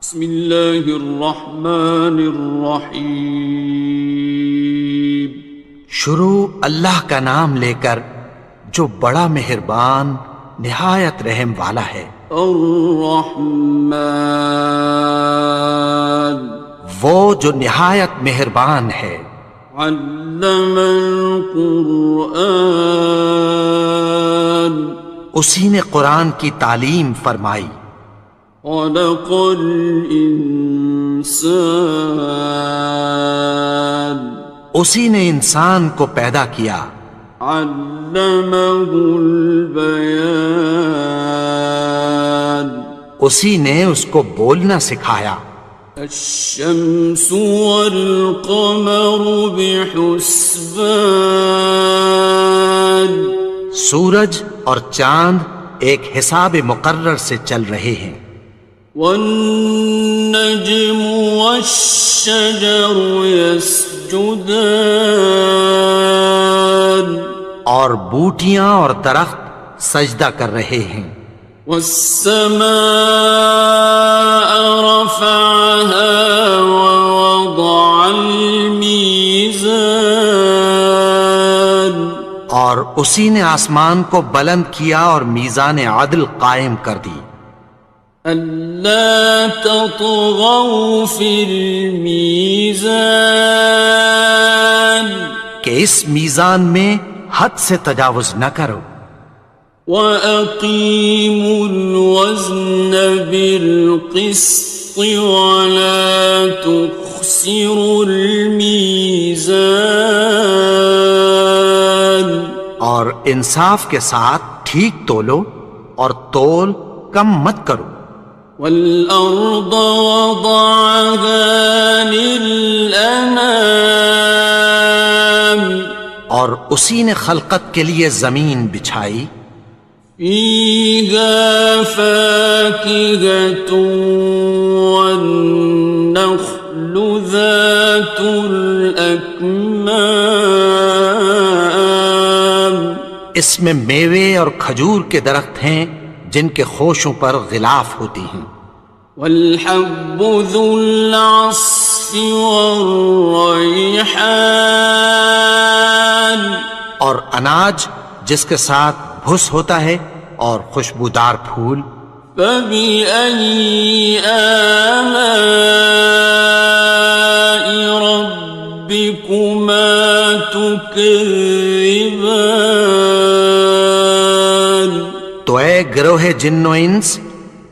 بسم اللہ الرحمن الرحیم۔ شروع اللہ کا نام لے کر جو بڑا مہربان نہایت رحم والا ہے۔ الرحمن، وہ جو نہایت مہربان ہے۔ علم القرآن، اسی نے قرآن کی تعلیم فرمائی۔ خلق الانسان، اسی نے انسان کو پیدا کیا۔ علمہ البیان، اسی نے اس کو بولنا سکھایا۔ الشمس والقمر بحسبان، سورج اور چاند ایک حساب مقرر سے چل رہے ہیں۔ والنجم والشجر يسجدان، اور بوٹیاں اور درخت سجدہ کر رہے ہیں۔ والسماء رفعها ووضع الميزان، اور اسی نے آسمان کو بلند کیا اور میزان عدل قائم کر دی۔ ألا تطغوا في الميزان، کہ اس میزان میں حد سے تجاوز نہ کرو۔ وَأَقِيمُوا الْوَزْنَ بِالْقِسْطِ وَلَا تُخْسِرُوا الْمِيزَانَ، اور انصاف کے ساتھ ٹھیک تولو اور تول کم مت کرو۔ وَالْأَرْضَ وَضَعَهَا لِلْأَنَامِ، اور اسی نے خلقت کے لیے زمین بچھائی۔ فِيهَا فَاكِهَةٌ وَالنَّخْلُ ذَاتُ الْأَكْمَامِ، اس میں میوے اور کھجور کے درخت ہیں جن کے خوشوں پر غلاف ہوتی ہیں۔ وَالْحَبُّ ذُو الْعَصْفِ وَالرَّيْحَانِ، اور اناج جس کے ساتھ بھس ہوتا ہے اور خوشبودار پھول۔ فَبِأَيِّ آلَاءِ رَبِّكُمَا تُكَذِّبَانِ، تو اے گروہ جن و انس،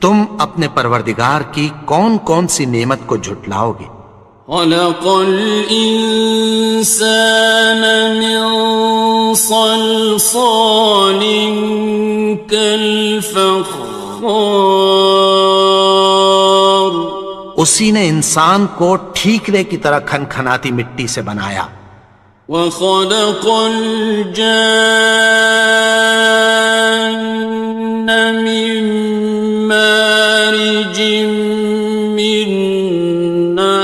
تم اپنے پروردگار کی کون کون سی نعمت کو جھٹلاؤ گے؟ خَلَقَ الْإِنسَانَ مِنْ صَلْصَالٍ كَالْفَخَّارِ، اسی نے انسان کو ٹھیکرے کی طرح کھنکھناتی مٹی سے بنایا۔ وَخَلَقَ الْجَانَّ مِن مَّارِجٍ مِّن نَّارٍ،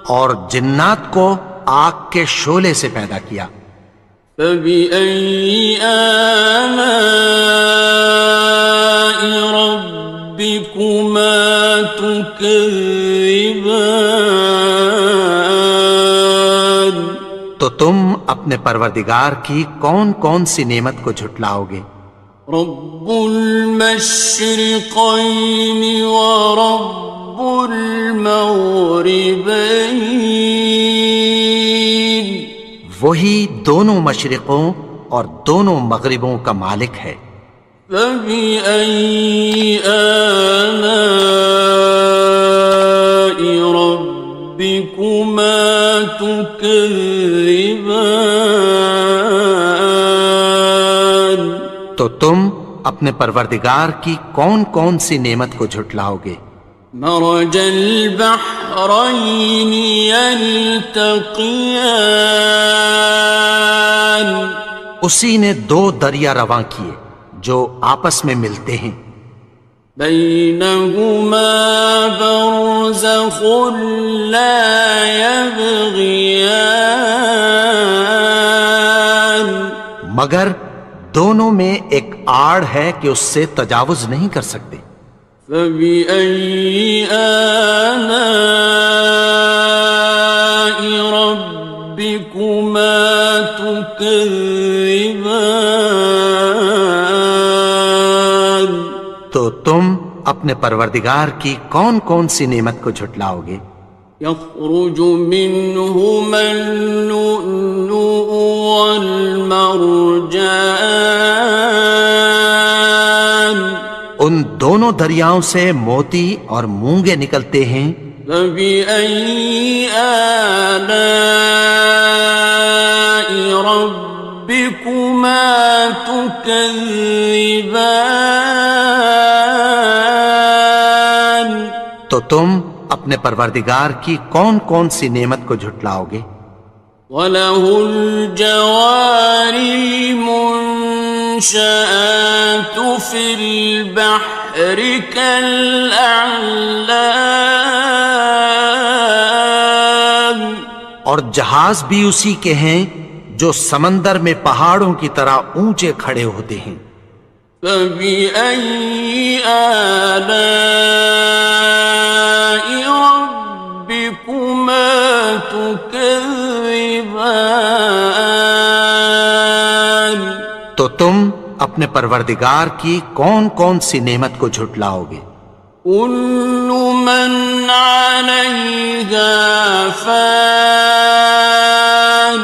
اور جنات کو آگ کے شعلے سے پیدا کیا۔ فَبِأَيِّ آلَاءِ رَبِّكُمَا تُكَذِّبَانِ، تو تم اپنے پروردگار کی کون کون سی نعمت کو جھٹلاؤ گے؟ رب المشرقین ورب المغربین، وہی دونوں مشرقوں اور دونوں مغربوں کا مالک ہے۔ فَبِأَيِّ آلَاءِ رَبِّكُمَا تُكَذِّبَانِ، تو تم اپنے پروردگار کی کون کون سی نعمت کو جھٹلاؤ گے؟ مرج البحرین یلتقیان، اسی نے دو دریا رواں کیے جو آپس میں ملتے ہیں۔ بینہما برزخ لا یبغیان، مگر دونوں میں ایک آڑ ہے کہ اس سے تجاوز نہیں کر سکتے۔ فبأي آلاء ربكما تكذبان؟ تو تم اپنے پروردگار کی کون کون سی نعمت کو جھٹلاؤ گے؟ يخرج منهما اللؤلؤ والمرجان، ان دونوں دریاؤں سے موتی اور مونگے نکلتے ہیں۔ فبأي آلاء ربكما تكذبان؟ تو تم اپنے پروردگار کی کون کون سی نعمت کو جھٹلاؤ گے؟ وَلَهُ الْجَوَارِ الْمُنشَآتُ فِي الْبَحْرِ كَالْأَعْلَامِ، اور جہاز بھی اسی کے ہیں جو سمندر میں پہاڑوں کی طرح اونچے کھڑے ہوتے ہیں۔ فَبِأَيِّ آلَاءِ رَبِّكُمَا تُكَذِّبَانِ؟ تو تم اپنے پروردگار کی کون کون سی نعمت کو جھٹلاؤ گے؟ كُلُّ مَنْ عَلَيْهَا فَانٍ،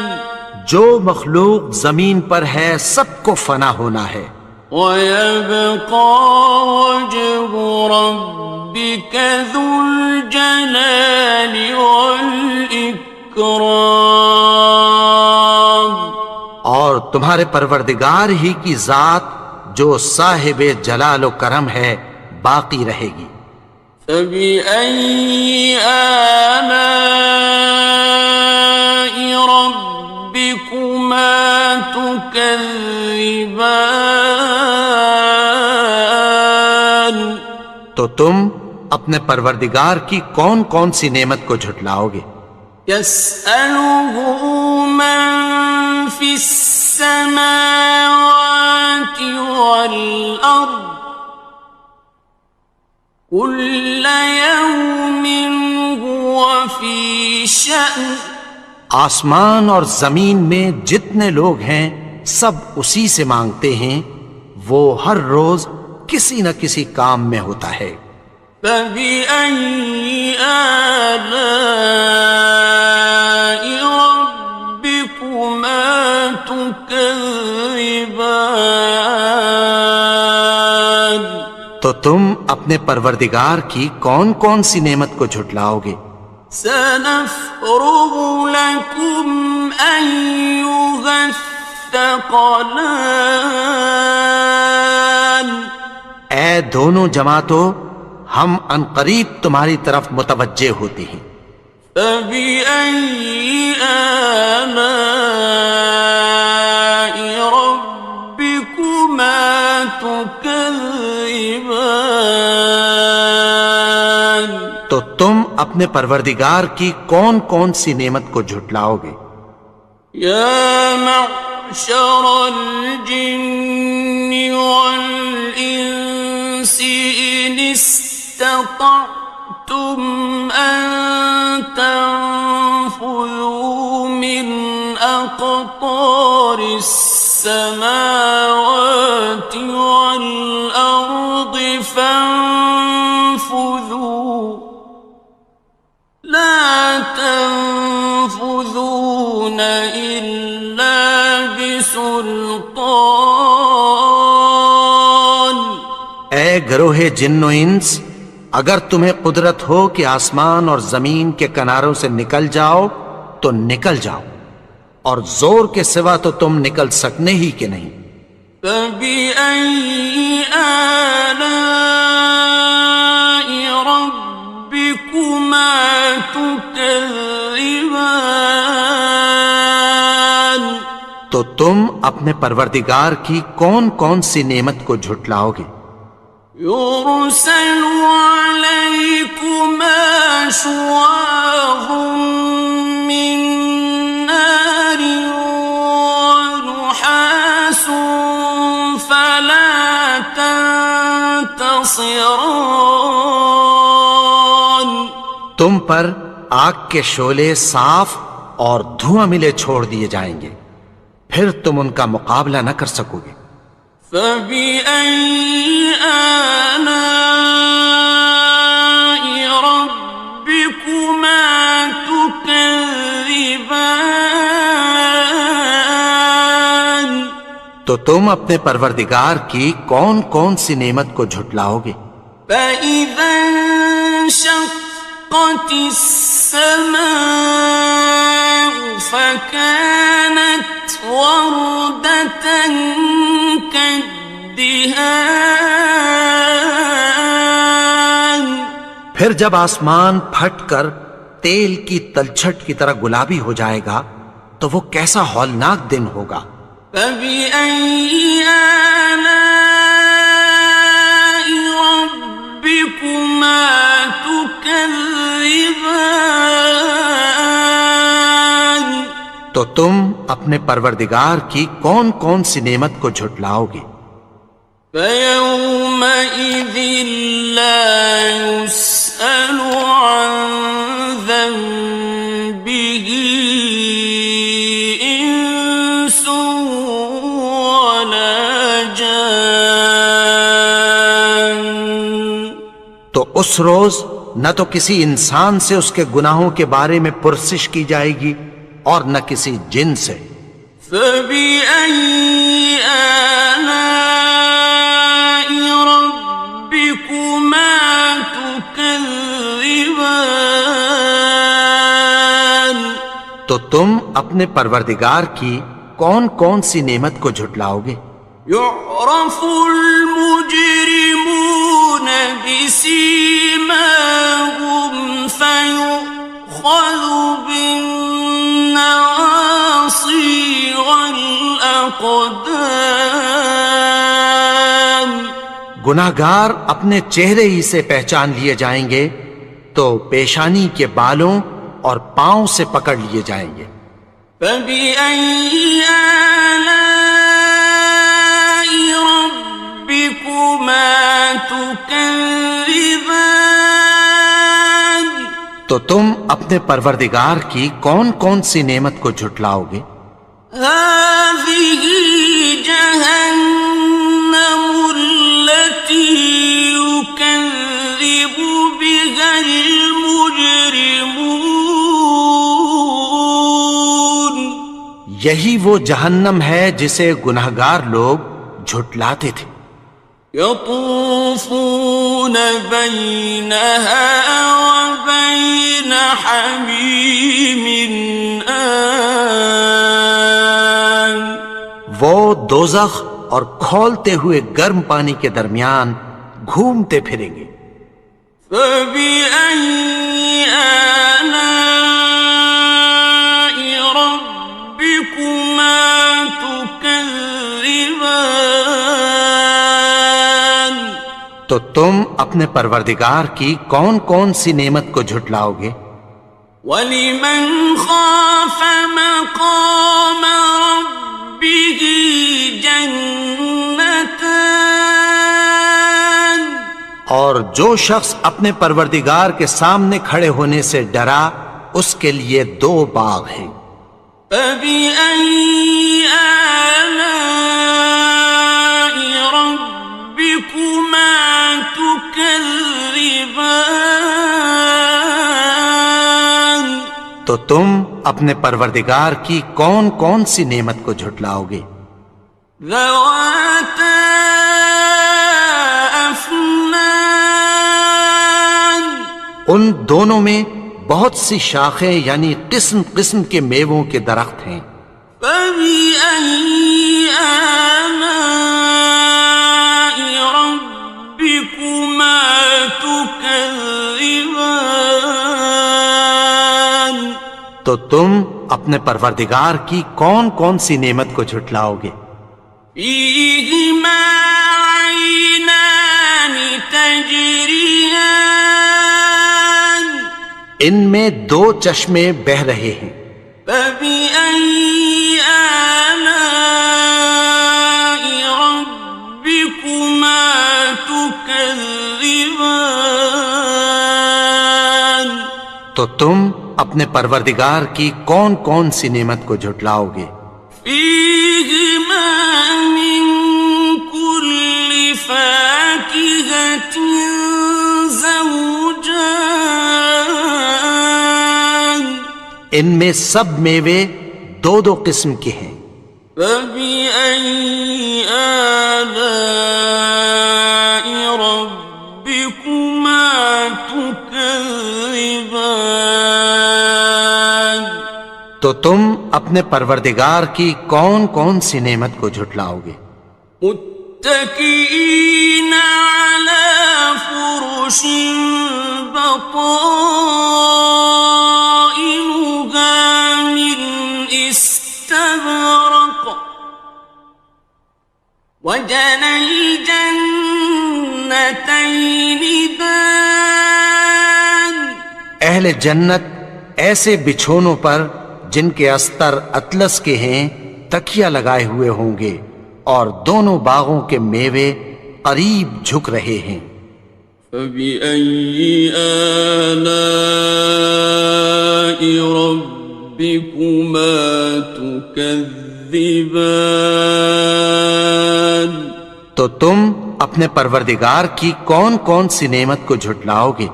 جو مخلوق زمین پر ہے سب کو فنا ہونا ہے۔ وَيَبْقَى وَجْهُ رَبِّكَ ذُو الْجَلَالِ وَالْإِكْرَامِ، اور تمہارے پروردگار ہی کی ذات جو صاحب جلال و کرم ہے باقی رہے گی۔ فَبِأَيِّ آلَاءِ رَبِّكُمَا تُكَذِّبَانِ؟ تو تم اپنے پروردگار کی کون کون سی نعمت کو جھٹلاؤ گے؟ يَسْأَلُهُ مَن فِي السَّمَاوَاتِ وَالْأَرْضِ كُلَّ يَوْمٍ هُوَ فِي شَأْنٍ، آسمان اور زمین میں جتنے لوگ ہیں سب اسی سے مانگتے ہیں، وہ ہر روز کسی نہ کسی کام میں ہوتا ہے۔ فَبِأَيِّ آلَاءِ رَبِّكُمَا تُكَذِّبَانِ؟ تو تم اپنے پروردگار کی کون کون سی نعمت کو جھٹلاؤ گے؟ سَنَفْرُغُ لَكُمْ أَيُّهَ الثَّقَلَانِ، اے دونوں جماعتوں، ہم عنقریب تمہاری طرف متوجہ ہوتے ہیں۔ فَبِأَيِّ آلَاءِ رَبِّكُمَا تُكَذِّبَانِ؟ تو تم اپنے پروردگار کی کون کون سی نعمت کو جھٹلاؤ گے؟ يَا مَعْشَرَ الْجِنِّ وَالْإِنسِ إِنِ اسْتَطَعْتُمْ أَن تَنفُذُوا مِنْ أَقْطَارِ السَّمَاوَاتِ وَالْأَرْضِ فَانفُذُوا لَا تَنفُذُونَ إِلَّا بِسُلْطَانٍ۔ اے گروہ جن و انس، اگر تمہیں قدرت ہو کہ آسمان اور زمین کے کناروں سے نکل جاؤ تو نکل جاؤ، اور زور کے سوا تو تم نکل سکنے ہی کہ نہیں۔ فَبِأَيِّ آلَاءِ رَبِّكُمَا تُكَذِّبَانِ؟ تو تم اپنے پروردگار کی کون کون سی نعمت کو جھٹلاؤ گے؟ يُرْسَلُ عَلَيْكُمَا شُوَاظٌ مِّن نَّارٍ وَنُحَاسٌ خاصران. تم پر آگ کے شعلے صاف اور دھواں ملے چھوڑ دیے جائیں گے، پھر تم ان کا مقابلہ نہ کر سکو گے۔ فبأي آلاء ربكما تكذبان. تو تم اپنے پروردگار کی کون کون سی نعمت کو جھٹلاؤ گے؟ فإذا انشقت السماء فكانت وردة كالدهان. پھر جب آسمان پھٹ کر تیل کی تلچھٹ کی طرح گلابی ہو جائے گا تو وہ کیسا ہولناک دن ہوگا۔ فبأي آلاء ربكما تكذبان. تو تم اپنے پروردگار کی کون کون سی نعمت کو جھٹلاؤ گے؟ فيومئذ لا يسأل عن ذنبه إنس ولا جان. تو اس روز نہ تو کسی انسان سے اس کے گناہوں کے بارے میں پرسش کی جائے گی اور نہ کسی جن سے۔ فبأي آلاء ربكما تكذبان. تو تم اپنے پروردگار کی کون کون سی نعمت کو جھٹلاؤ گے؟ يعرف المجرمون بسيماهم فيؤخذ بالنواصي والأقدام. گناہگار اپنے چہرے ہی سے پہچان لیے جائیں گے تو پیشانی کے بالوں اور پاؤں سے پکڑ لیے جائیں گے۔ فبأي آلاء ربكما تكذبان. تو تم اپنے پروردگار کی کون کون سی نعمت کو جھٹلاؤ گے؟ هذه جهنم التي يكذب بها المجرمون. یہی وہ جہنم ہے جسے گناہگار لوگ جھٹلاتے تھے۔ يطوفون بينها وبين حميم آن. وہ دوزخ اور کھولتے ہوئے گرم پانی کے درمیان گھومتے پھریں گے۔ فبأي آلاء ربكما تكذبان. تو تم اپنے پروردگار کی کون کون سی نعمت کو جھٹلاؤ گے؟ وَلِمَنْ خَافَ مَقَامَ رَبِّهِ جَنَّتَانِ. اور جو شخص اپنے پروردگار کے سامنے کھڑے ہونے سے ڈرا اس کے لیے دو باغ ہیں۔ فَبِأَيِّ آلَاءِ رَبِّكُمَا تُكَذِّبَانِ. تو تم اپنے پروردگار کی کون کون سی نعمت کو جھٹلاؤ گے؟ ذَوَاتَا أَفْنَانٍ. ان دونوں میں بہت سی شاخیں یعنی قسم قسم کے میووں کے درخت ہیں۔ فَبِأَيِّ آلَاءِ رَبِّكُمَا تُكَذِّبَانِ. تو تم اپنے پروردگار کی کون کون سی نعمت کو جھٹلاؤ گے؟ فِيهِمَا عَيْنَانِ تَجْرِيَانِ. ان میں دو چشمے بہہ رہے ہیں۔ فَبِأَيِّ آلَاءِ رَبِّكُمَا تُكَذِّبَانِ. تكذبان تو تم اپنے پروردگار کی کون کون سی نعمت کو جھٹلاؤ گے؟ فيهما من كل فاكهة زوجان ان میں سب میوے دو دو قسم کے ہیں۔ فبأي آلاء ربكما تكذبان تو تم اپنے پروردگار کی کون کون سی نعمت کو جھٹلاؤ گے؟ متكئين على فرش بطائنها من استبرق وجنى الجنتين دان اہل جنت ایسے بچھونوں پر جن کے استر اطلس کے ہیں تکیہ لگائے ہوئے ہوں گے اور دونوں باغوں کے میوے قریب جھک رہے ہیں۔ فبأي آلاء ربكما تكذبان تو تم اپنے پروردگار کی کون کون سی نعمت کو جھٹلاؤ گے؟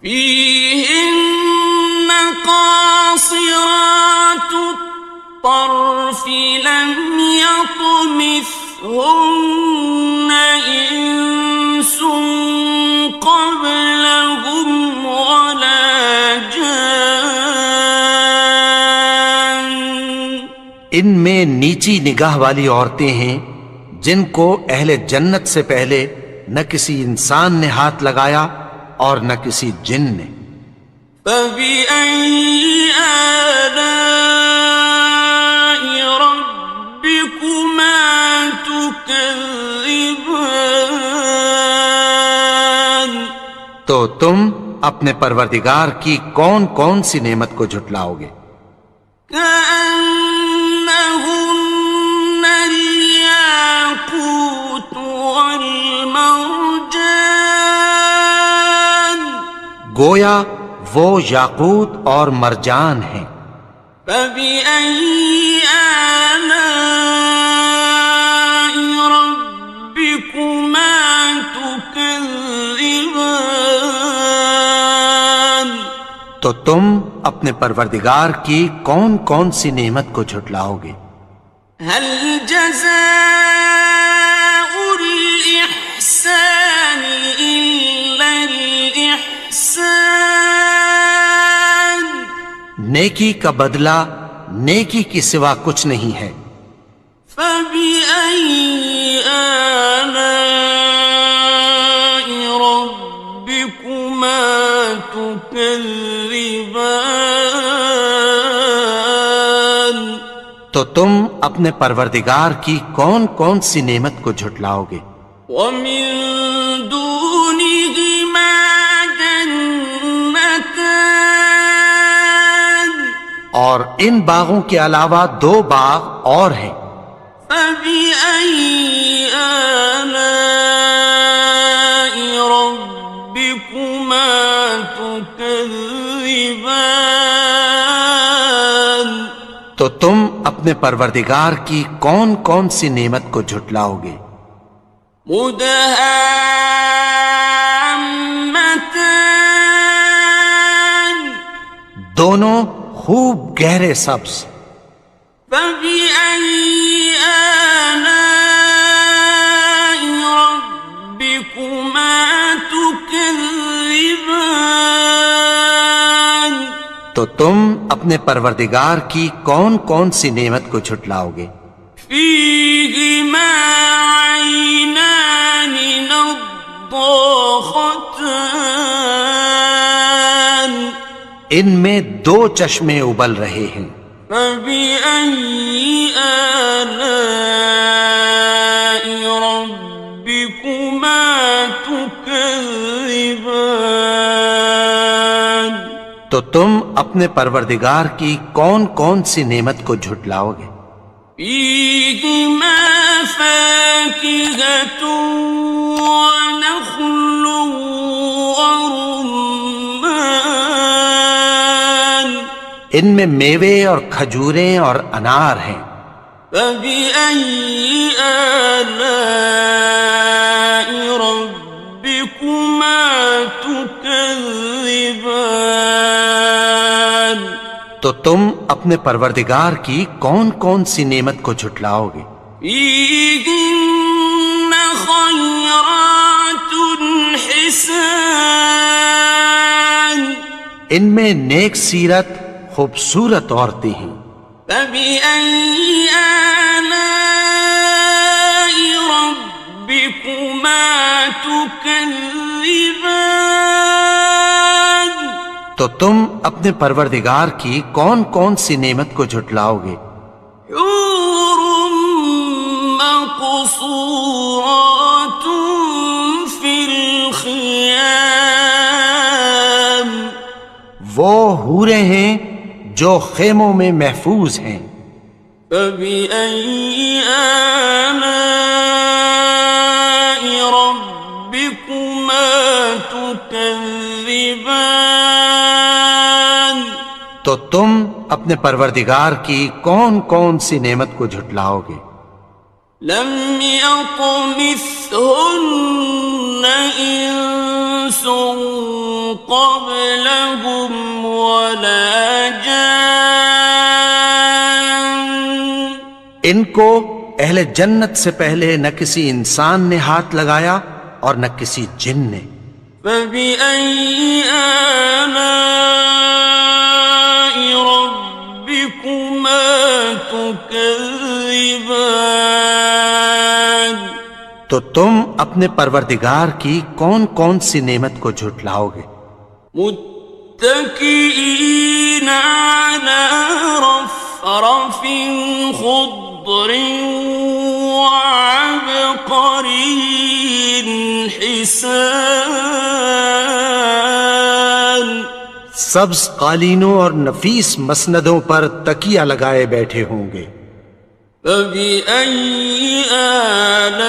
فيهن قاصرات الطرف لم يطمثهن إنس قبلهم ولا جان ان میں نیچی نگاہ والی عورتیں ہیں جن کو اہل جنت سے پہلے نہ کسی انسان نے ہاتھ لگایا اور نہ کسی جن نے۔ فبأي آلاء ربكما تكذبان تو تم اپنے پروردگار کی کون کون سی نعمت کو جھٹلاؤ گے؟ كأنهن الياقوت والمرجان گویا وہ یاقوت اور مرجان ہیں۔ فبأي آلاء ربكما تكذبان تو تم اپنے پروردگار کی کون کون سی نعمت کو جھٹلاؤ گے؟ هل جزاء الإحسان إلا الإحسان نیکی کا بدلہ نیکی کی سوا کچھ نہیں ہے۔ فبأي آلاء ربكما تكذبان تو تم اپنے پروردگار کی کون کون سی نعمت کو جھٹلاؤ گے؟ ومن دونهما جنتان اور ان باغوں کے علاوہ دو باغ اور ہیں۔ فبأي آلاء ربكما تكذبان تو تم اپنے پروردگار کی کون کون سی نعمت کو جھٹلاؤ گے؟ مدهامتان دونوں خوب گہرے سبز۔ فبأي آلاء ربكما تكذبان تو تم اپنے پروردگار کی کون کون سی نعمت کو جھٹلاؤ گے؟ فيهما عينان نضاختان ان میں دو چشمے ابل رہے ہیں۔ فبأي آلاء ربكما تكذبان تو تم اپنے پروردگار کی کون کون سی نعمت کو جھٹلاؤ گے؟ فيهما فاكهة ونخل ورمان ان میں میوے اور کھجوریں اور انار ہیں. فبأي آلاء ربكما تكذبان تو تم اپنے پروردگار کی کون کون سی نعمت کو جھٹلاؤ گے؟ فيهن خيرات حسان ان میں نیک سیرت خوبصورت عورتیں ہیں. فبأي آلاء ربكما تكذبان تو تم اپنے پروردگار کی کون کون سی نعمت کو جھٹلاؤ گے؟ حور مقصورات في الخيام وہ حوریں ہیں جو خیموں میں محفوظ ہیں. فبأي آلاء ربكما تكذبان تو تم اپنے پروردگار کی کون کون سی نعمت کو جھٹلاؤ گے؟ لم يطمثهن إنس قبلهم ولا جان ان کو اہل جنت سے پہلے نہ کسی انسان نے ہاتھ لگایا اور نہ کسی جن نے. فبأي آلاء ربكما تكذبان تو تم اپنے پروردگار کی کون کون سی نعمت کو جھٹلاؤ گے؟ متكئين على رفرف خضر وعبقري حسان سبز قالینوں اور نفیس مسندوں پر تکیہ لگائے بیٹھے ہوں گے. فبأي آلاء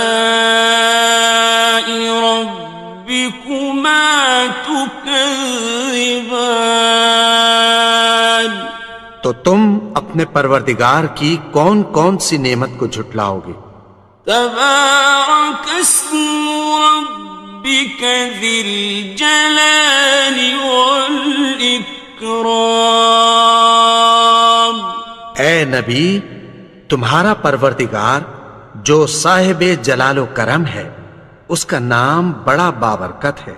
ربكما تكذبان تو تم اپنے پروردگار کی کون کون سی نعمت کو جھٹلاؤ گے؟ تبارك اسم ربك ذي الجلال والإكرام اے نبی، تمہارا پروردگار جو صاحب جلال و کرم ہے، اس کا نام بڑا بابرکت ہے.